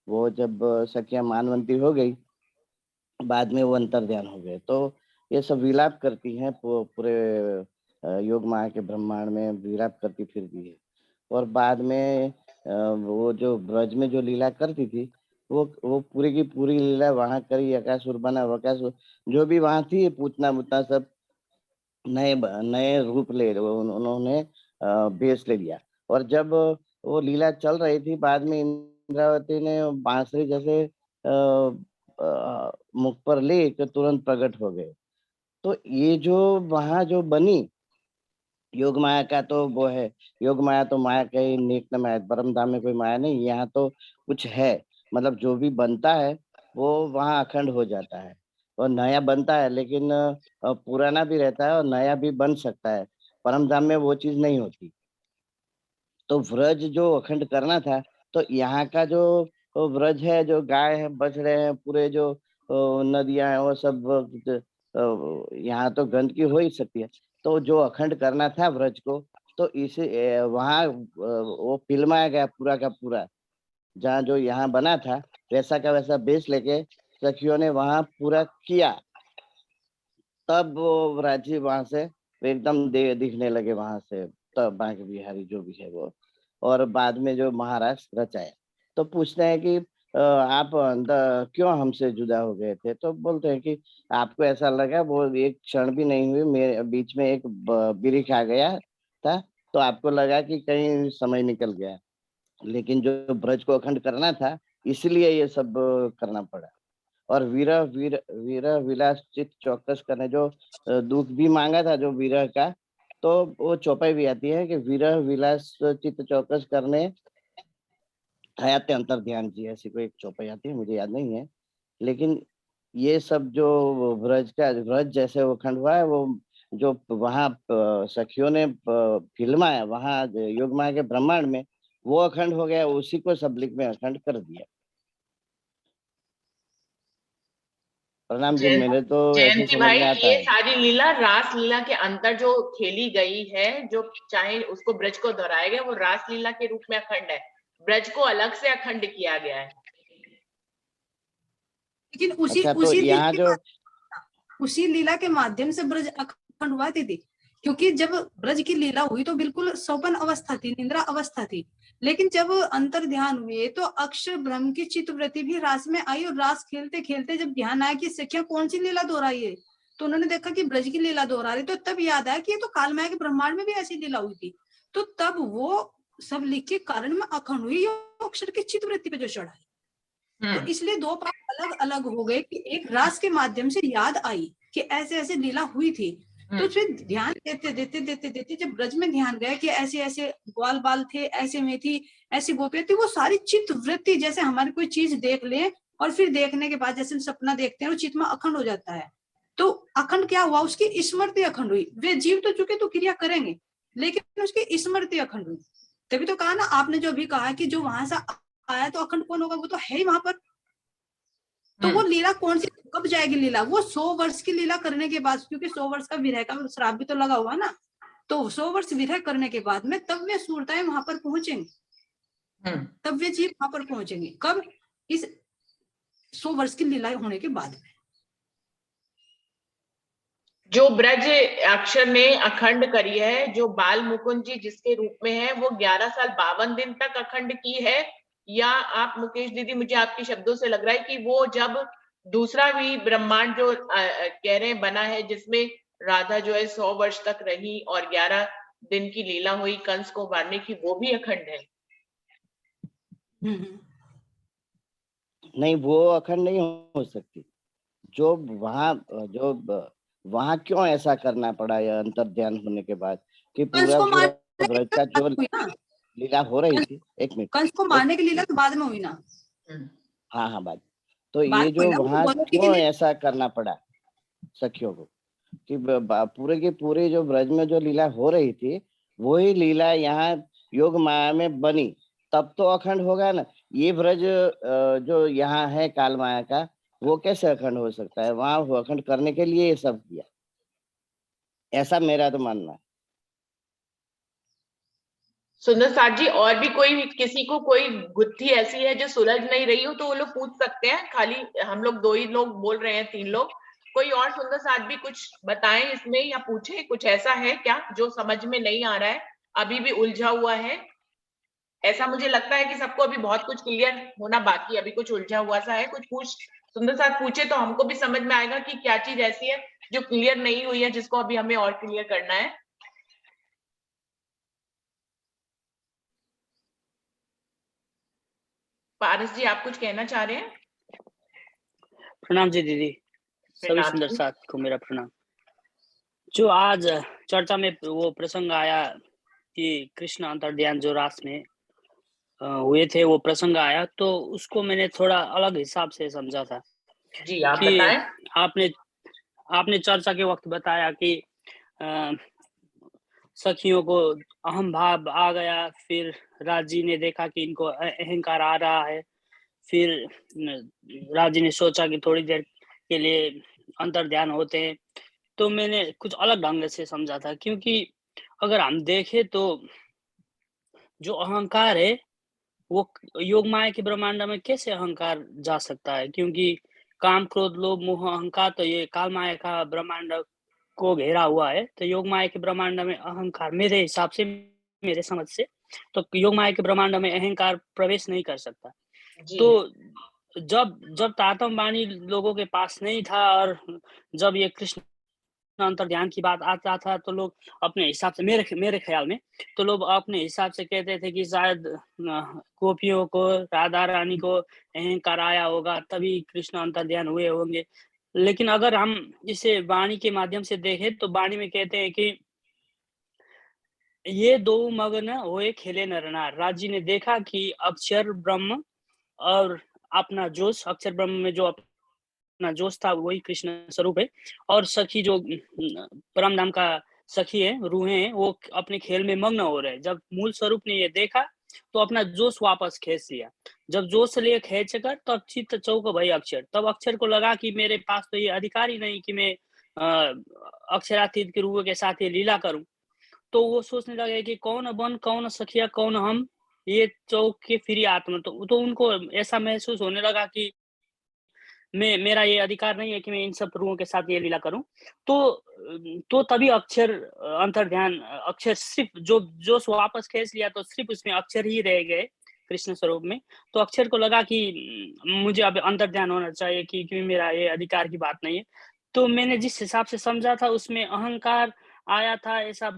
वो जब सखिया मानवंती हो गई, बाद में वो अंतर्ध्यान हो गए। तो ये सब विलाप करती हैं पूरे योग माया के ब्रह्मांड में विलाप करती फिरती है। और बाद में वो जो ब्रज में जो लीला करती थी, वो पूरी की पूरी लीला वहाँ करी, अकासुर बना, बकासुर जो भी वहाँ थी, पूतना-वूतना सब नए रूप ले उन्होंने बेस ले लिया। और जब वो लीला चल रही थी, बाद में इंद्रावती ने बांसुरी जैसे मुख पर ले के तुरंत प्रकट हो गए। तो ये जो वहाँ जो बनी योग माया का तो वो है, योग माया तो माया का ही नित्य न माया, परम धाम में कोई माया नहीं, यहाँ तो कुछ है। मतलब जो भी बनता है, वो वहाँ अखंड हो जाता है और नया बनता है, लेकिन पुराना भी रहता है और नया भी बन सकता है। परम धाम में वो चीज़ नहीं होती। तो व्रज जो अखंड करना था, तो यहाँ का जो व्रज है, जो गाय है, बछड़े हैं, पूरे जो नदियाँ हैं, वो सब यहाँ तो गंदगी हो ही सकती है। तो जो अखंड करना था व्रज को, तो इसे वहाँ वो फ़िल्माया गया पूरा का पूरा। जहाँ जो यहाँ बना था, वैसा का वैसा बेस लेके सखियों ने वहाँ पूरा किया। तब वो राजीव वहाँ से एकदम दिखने लगे वहाँ से, तब बांके बिहारी जो भी है वो। और बाद में जो महाराज रचाया। तो पूछते हैं कि आप क्यों हमसे जुदा हो गए थे? तो बोलते हैं कि आपको ऐसा लगा, वो एक क्षण भी नहीं हुई, मेरे बीच में एक बिरिख आ गया था, तो आपको लगा कि कहीं समय निकल गया। लेकिन जो ब्रज को अखंड करना था, इसलिए ये सब करना पड़ा। और विरह विलास चित्त चौकस करने, जो दुःख भी माँगा था जो विरह का, तो वो चौपाई भी आती है कि विरह विलास चित्त चौकस करने हयाते अंतर्ध्यान जी, ऐसी कोई एक चौपाई आती है, मुझे याद नहीं है। लेकिन ये सब जो व्रज जैसे वो अखंड हुआ है, वो जो वहाँ सखियों ने फ़िल्माया वहाँ योग माया के ब्रह्मांड में, वो अखंड हो गया, उसी को सबलिक में अखंड कर दिया। प्रणाम जी, जयंत मेरे तो ऐसे जयंती समझ भाई, में आता ये है। सारी लीला रास लीला के अंतर जो खेली गई है, जो चाहे उसको ब्रज को दोहराया गया, वो रास लीला के रूप में अखंड है। ब्रज को अलग से अखंड किया गया है। लेकिन उसी अच्छा, तो उसी लीला यहाँ के जो उसी लीला के माध्यम से ब्रज अखंड हुआ थी। क्योंकि जब ब्रज की लीला हुई तो बिल्कुल सोपन अवस्था थी, निद्रा अवस्था थी। लेकिन जब अंतर ध्यान हुए तो अक्षर ब्रह्म की चित्त वृत्ति भी रास में आई, और रास खेलते खेलते जब ध्यान आया कि सखिया कौन सी लीला दोहराई है, तो उन्होंने देखा कि ब्रज की लीला दोहरा रही, तो तब याद आया कि ये तो काल माया के ब्रह्मांड में भी ऐसी लीला हुई थी। तो तब वो सब लिख के कारण में अखंड हुई, अक्षर की चित्त वृत्ति पे जो चढ़ाई। तो इसलिए दो पाठ अलग अलग हो गए कि एक रास के माध्यम से याद आई कि ऐसे ऐसे लीला हुई थी। तो फिर ध्यान देते देते देते देते जब ब्रज में ध्यान गया कि ऐसे ऐसे ग्वाल बाल थे, ऐसे में थी, ऐसी गोपियां थी, वो सारी चित्त वृत्ति, जैसे हमारी कोई चीज देख ले और फिर देखने के बाद जैसे सपना देखते हैं वो चित्त में अखंड हो जाता है। तो अखंड क्या हुआ, उसकी स्मृति अखंड हुई। वे जीव तो चुके तो क्रिया करेंगे, लेकिन उसकी स्मृति अखंड हुई। तभी तो कहा ना आपने जो भी कहा कि जो वहां से आया तो अखंड कौन होगा, वो तो है ही वहां पर। तो वो लीला कौन सी कब जाएगी लीला, वो 100 वर्ष की लीला करने के बाद, क्योंकि 100 वर्ष का विरह का श्राप भी तो लगा हुआ ना, तो 100 वर्ष विरह करने के बाद में तब वे सूरताएं वहां पर पहुंचेंगे, तब वे जीव वहां पर पहुंचेंगे। कब, इस 100 वर्ष की लीला होने के बाद में। जो ब्रज अक्षर ने अखंड करी है, जो बाल मुकुंद जी जिसके रूप में है, वो 11 साल 52 दिन तक अखंड की है। या आप मुकेश दीदी, मुझे आपके शब्दों से लग रहा है कि वो जब दूसरा भी ब्रह्मांड जो कह रहे हैं बना है, जिसमें राधा जो है 100 वर्ष तक रही और 11 दिन की लीला हुई कंस को मारने की, वो भी अखंड है। नहीं, वो अखंड नहीं हो सकती। जो वहाँ क्यों ऐसा करना पड़ा या अंतर्ध्यान होने के बाद कि कंस पूरा को पूरा मारने ब्रज का जो हुई ना, लीला हो रही थी, एक मिनट, कंस को मारने की लीला तो बाद में हुई ना, हाँ हाँ बात। तो बाद ये में हुई जो ना, वो तो वहाँ गोलोकी के क्यों लिए। ऐसा करना पड़ा सखियों को कि पूरे की पूरी जो ब्रज में जो लीला हो रही थी, वही लीला यहाँ योग माया में बनी, तब तो अखंड होगा ना। ये ब्रज जो यहाँ है काल माया का, वो कैसे अखंड हो सकता है? वहाँ वो अखंड करने के लिए ये सब किया, ऐसा मेरा तो मानना है। सुंदर साथ जी, और भी कोई किसी को कोई गुत्थी ऐसी है जो सुलझ नहीं रही हो तो वो लोग पूछ सकते हैं। खाली हम लोग 2 ही लोग बोल रहे हैं, 3 लोग। कोई और सुंदर साथ भी कुछ बताएं इसमें, या पूछे कुछ ऐसा है क्या जो समझ में नहीं आ रहा है, अभी भी उलझा हुआ है। ऐसा मुझे लगता है कि सबको अभी बहुत कुछ क्लियर होना बाकी, अभी कुछ उलझा हुआ सा है। कुछ सुंदर साथ पूछे तो हमको भी समझ में आएगा कि क्या चीज ऐसी है जो क्लियर नहीं हुई है, जिसको अभी हमें और क्लियर करना है। पारस जी, आप कुछ कहना चाह रहे हैं? प्रणाम जी दीदी, सभी प्रणाम सुंदर जी। साथ को मेरा प्रणाम। जो आज चर्चा में वो प्रसंग आया कि कृष्ण अंतर्ध्यान जो रास में हुए थे, वो प्रसंग आया, तो उसको मैंने थोड़ा अलग हिसाब से समझा था जी, आप कि बताएं। आपने चर्चा के वक्त बताया कि अ, सखियों को अहम भाव आ गया, फिर राजी ने देखा कि इनको अहंकार आ रहा है, फिर राजी ने सोचा कि थोड़ी देर के लिए अंतर्ध्यान होते हैं। तो मैंने कुछ अलग ढंग से समझा था, क्योंकि अगर हम देखें तो जो अहंकार है वो योग माया के ब्रह्मांड में कैसे अहंकार जा सकता है, क्योंकि काम क्रोध लोभ मोह अहंकार तो ये काल माया का ब्रह्मांड को घेरा हुआ है। तो योग माया के ब्रह्मांड में अहंकार, मेरे हिसाब से, मेरे समझ से, तो योग माया के ब्रह्मांड में अहंकार प्रवेश नहीं कर सकता। जी तो जब जब तातम वाणी लोगों के पास नहीं था, और जब ये कृष्ण अंतर्ध्यान की बात आता था, तो लोग अपने हिसाब से, मेरे ख्याल में, तो लोग अपने हिसाब से कहते थे कि शायद गोपियों को, राधा रानी को अहंकार आया होगा, तभी कृष्ण अंतर्ध्यान हुए होंगे। लेकिन अगर हम इसे वाणी के माध्यम से देखें तो वाणी में कहते हैं कि ये दो मगन होए खेले नर नार। राजी ने देखा कि अक्षर ब्रह्म और अपना जोश, अक्षर ब्रह्म में जो अपना जोश था वही कृष्ण स्वरूप है, और सखी जो परम नाम का सखी है, रूहें हैं, वो अपने खेल में मग्न हो रहे हैं। जब मूल स्वरूप ने ये देखा तो अपना जोश वापस खींच लिया। जब जोश लिए खींच कर तब चित्त चौक भई अक्षर। तब अक्षर को लगा कि मेरे पास तो ये अधिकार ही नहीं कि मैं अक्षरातीत के रूपों के साथ ये लीला करूं। तो वो सोचने लगे कि कौन बन कौन सखिया कौन हम, ये चौक के फिरी आत्मा। तो उनको ऐसा महसूस होने लगा कि मेरा ये अधिकार नहीं है कि मैं इन सब रूहों के साथ ये लीला करूं। तो तभी अक्षर अंतर्ध्यान, अक्षर सिर्फ जो जोश वापस खींच लिया, तो सिर्फ उसमें अक्षर ही रह गए कृष्ण स्वरूप में। तो अक्षर को लगा कि मुझे अब अंतर्ध्यान होना चाहिए, क्योंकि मेरा ये अधिकार की बात नहीं है। तो मैंने जिस हिसाब से समझा था उसमें अहंकार आया था, ऐसा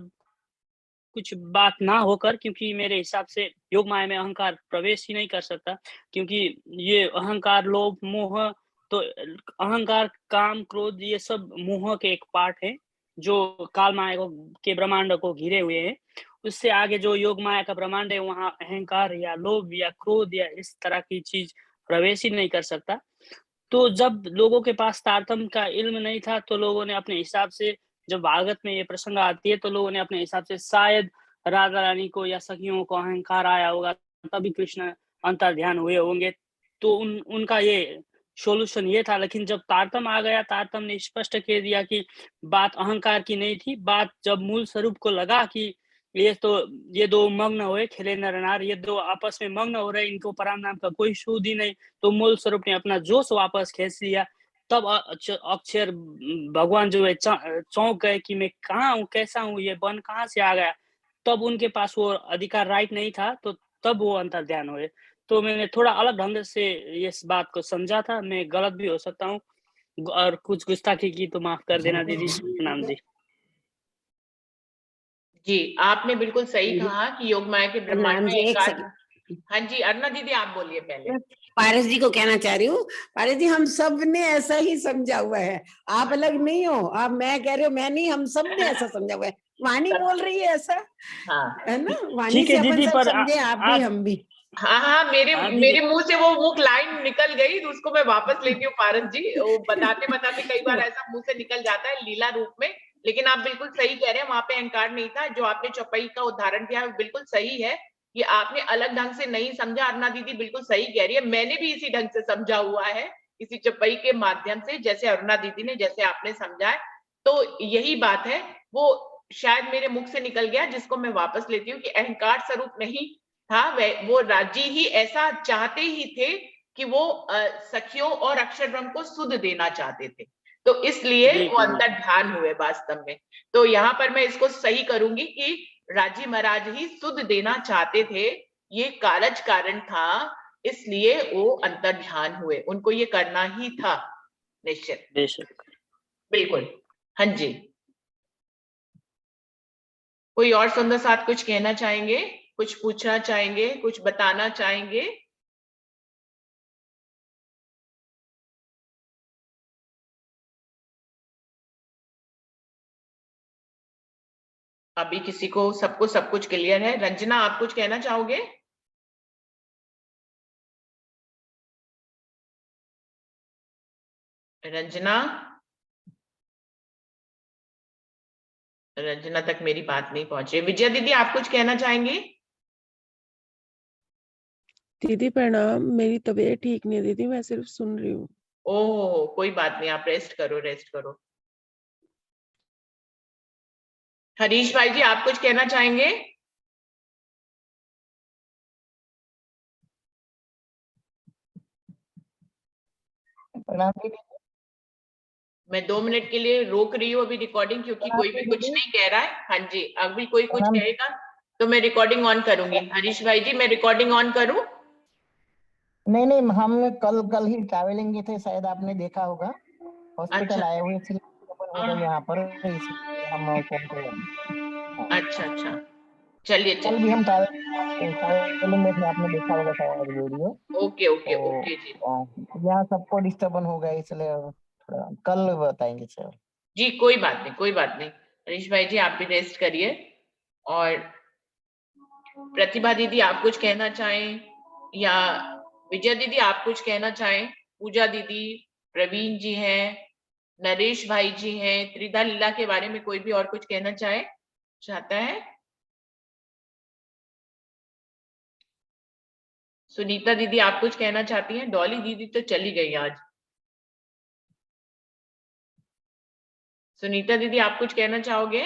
कुछ बात ना होकर, क्योंकि मेरे हिसाब से योग माया में अहंकार प्रवेश ही नहीं कर सकता, क्योंकि ये अहंकार लोभ मोह, तो अहंकार काम क्रोध ये सब मोह के एक पार्ट है जो काल माया को के ब्रह्मांड को घिरे हुए हैं। उससे आगे जो योग माया का ब्रह्मांड है, वहां अहंकार या लोभ या क्रोध या इस तरह की चीज प्रवेश ही नहीं कर सकता। तो जब लोगों के पास तारतम्य का इल्म नहीं था, तो लोगों ने अपने हिसाब से, जब भागवत में ये प्रसंग आती है, तो लोगों ने अपने हिसाब से शायद राधा रानी को या सखियों को अहंकार आया होगा, तभी कृष्ण अंतर्ध्यान हुए होंगे। तो उनका ये सॉल्यूशन ये था। लेकिन जब तारतम्य आ गया, तारतम्य ने स्पष्ट कह दिया कि बात अहंकार की नहीं थी। बात जब मूल स्वरूप को लगा कि ये दो मग्न हुए खेले नर नार, ये दो आपस में मग्न हो रहे, इनको पराम नाम का कोई शुद्ध ही नहीं, तो मूल स्वरूप ने अपना जोश वापस खींच लिया। तब अक्षर भगवान जो है चौंक गए कि मैं कहाँ हूँ, कैसा हूँ, ये बन कहाँ से आ गया। तब उनके पास वो अधिकार राइट नहीं था, तो तब वो अंतर्ध्यान हुए। तो मैंने थोड़ा अलग ढंग से इस बात को समझा था, मैं गलत भी हो सकता हूँ, और कुछ गुस्ताखी की तो माफ कर देना दीदी। प्रणाम जी। जी, आपने बिल्कुल सही कहा कि योग माया के ब्रह्मांड प्रणाम में जी, एक अहंकार। सेकंड। हाँ जी, अरुणा दीदी आप बोलिए पहले। पारस जी को कहना चाह रही हूँ, पारस जी हम सब ने ऐसा ही समझा हुआ है, आप अलग नहीं हो। आप मैं कह रही हूँ मैं नहीं, हम सब ने ऐसा समझा हुआ है। वाणी बोल रही है ऐसा, हाँ है ना? वाणी ठीक से है अपन दीदी, सब पर समझे, आप भी हम भी। हाँ हाँ, मेरे हाँ दीदी, मेरे मुंह से वो मुख लाइन निकल गई, तो उसको मैं वापस लेती हूँ पारस जी। वो बताते बताते कई बार ऐसा मुंह से निकल जाता है लीला रूप में। लेकिन आप बिल्कुल सही कह रहे हैं, वहां पे अहंकार नहीं था। जो आपने चौपाई का उदाहरण दिया है वो बिल्कुल सही है। ये आपने अलग ढंग से नहीं समझा, अरुणा दीदी बिल्कुल सही कह रही है। मैंने भी इसी ढंग से समझा हुआ है, इसी चौपाई के माध्यम से, जैसे अरुणा दीदी ने, जैसे आपने समझा है। तो यही बात है। वो शायद मेरे मुख से निकल गया, जिसको मैं वापस लेती हूँ, कि अहंकार स्वरूप नहीं था, वो राजी ही ऐसा चाहते ही थे कि वो सखियों और अक्षर ब्रह्म को सुध देना चाहते थे, तो इसलिए जी, वो जी। अंतर्ध्यान हुए वास्तव में। तो यहाँ पर मैं इसको सही करूंगी कि राजी महाराज ही सुध देना चाहते थे, ये कारज कारण था, इसलिए वो अंतर्ध्यान हुए, उनको ये करना ही था निश्चित। बेशक। बिल्कुल। हाँ जी, कोई और सुंदर साथ कुछ कहना चाहेंगे, कुछ पूछना चाहेंगे, कुछ बताना चाहेंगे? अभी किसी को, सबको सब कुछ क्लियर है? रंजना, आप कुछ कहना चाहोगे? रंजना, रंजना तक मेरी बात नहीं पहुंची। विजया दीदी, आप कुछ कहना चाहेंगी? दीदी प्रणाम, मेरी तबीयत ठीक नहीं है दीदी, मैं सिर्फ सुन रही हूँ। ओह, कोई बात नहीं, आप रेस्ट करो, रेस्ट करो। हरीश भाई जी, आप कुछ कहना चाहेंगे? प्रणाम दीदी। मैं 2 मिनट के लिए रोक रही हूँ अभी रिकॉर्डिंग, क्योंकि प्रणाम कोई भी कुछ दीदी। नहीं कह रहा है। हाँ जी, अभी कोई कुछ प्रणाम। कहेगा तो मैं रिकॉर्डिंग ऑन करूंगी। हरीश भाई जी, मैं रिकॉर्डिंग ऑन करूं? नहीं नहीं, हम कल कल ही ट्रैवलिंग के थे, शायद आपने देखा होगा, हॉस्पिटल अच्छा। आए हुए थे हो गए यहाँ पर, इसलिए हम फोन को। हाँ, अच्छा अच्छा, चलिए कल भी चलिए। हम ट्रैवलिंग में थे, आपने देखा होगा शायद वीडियो। ओके ओके तो ओके जी। यहाँ सबको डिस्टर्बन हो गया, इसलिए थोड़ा कल बताएंगे सर। जी कोई बात नहीं, कोई बात नहीं। हरीश भाई जी, आप भी रेस्ट करिए। और प्रतिभा दीदी, आप कुछ कहना चाहें, या विजय दीदी आप कुछ कहना चाहें? पूजा दीदी, प्रवीण जी हैं, नरेश भाई जी हैं, त्रिधा लीला के बारे में कोई भी और कुछ कहना चाहता है? सुनीता दीदी, आप कुछ कहना चाहती हैं? डॉली दीदी तो चली गई आज। सुनीता दीदी, आप कुछ कहना चाहोगे?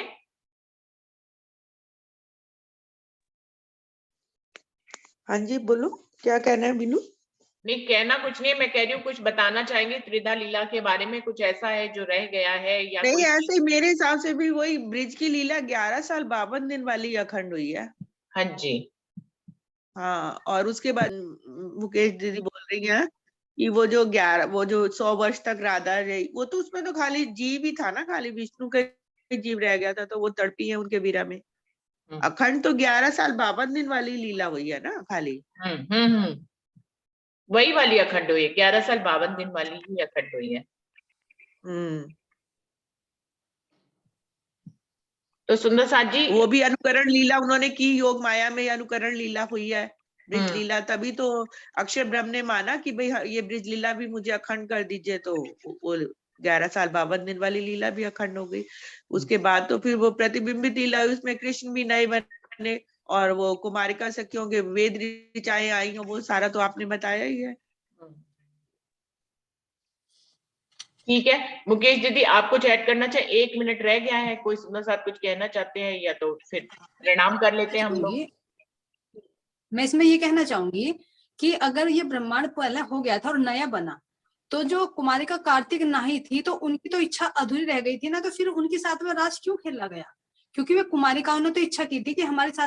हाँ जी बोलो, क्या कहना है बीनू? नहीं, कहना कुछ नहीं है, मैं कह रही हूँ कुछ बताना चाहेंगे त्रिधा लीला के बारे में? कुछ ऐसा है जो रह गया है, या नहीं, कोई? ऐसे ही मेरे हिसाब से भी वही ब्रिज की लीला 11 साल 52 दिन वाली अखंड हुई है। हाँ जी। हाँ, और उसके बाद मुकेश दीदी बोल रही हैं कि वो जो 100 वर्ष तक राधा रही, वो तो उसमें तो खाली जीव ही था ना, खाली विष्णु का जीव रह गया था, तो वो तड़पी है उनके वीरा में। अखंड तो 11 साल 52 दिन वाली लीला हुई है ना खाली। वही वाली अखंड हुई है, 11 साल 52 दिन वाली ही अखंड हुई है। तो सुंदर साथ जी, वो भी अनुकरण लीला उन्होंने की, योग माया में अनुकरण लीला हुई है, ब्रिज लीला, तभी तो अक्षर ब्रह्म ने माना कि भाई ये ब्रिज लीला भी मुझे अखंड कर दीजिए, तो वो 11 साल 52 दिन वाली लीला भी अखंड हो गई। उसके बाद तो फिर वो प्रतिबिंबित लीला हुई, उसमें कृष्ण भी नए बने, और वो कुमारिका सखियों के वेद ऋचाएं आई हैं, वो सारा तो आपने बताया ही है। ठीक है। मुकेश दीदी, आप कुछ ऐड करना चाहे? 1 मिनट रह गया है, कोई सुंदर साथ कुछ कहना चाहते हैं, या तो फिर प्रणाम कर लेते हैं हम लोग। मैं इसमें ये कहना चाहूंगी कि अगर ये ब्रह्मांड पहले हो गया था और नया बना, तो जो कुमारिका कार्तिक नाही थी, तो उनकी तो इच्छा अधूरी रह गई थी ना, तो फिर उनके साथ में राज क्यों खेला गया? क्योंकि वे कुमारिकाओं ने तो इच्छा की थी कि हमारे साथ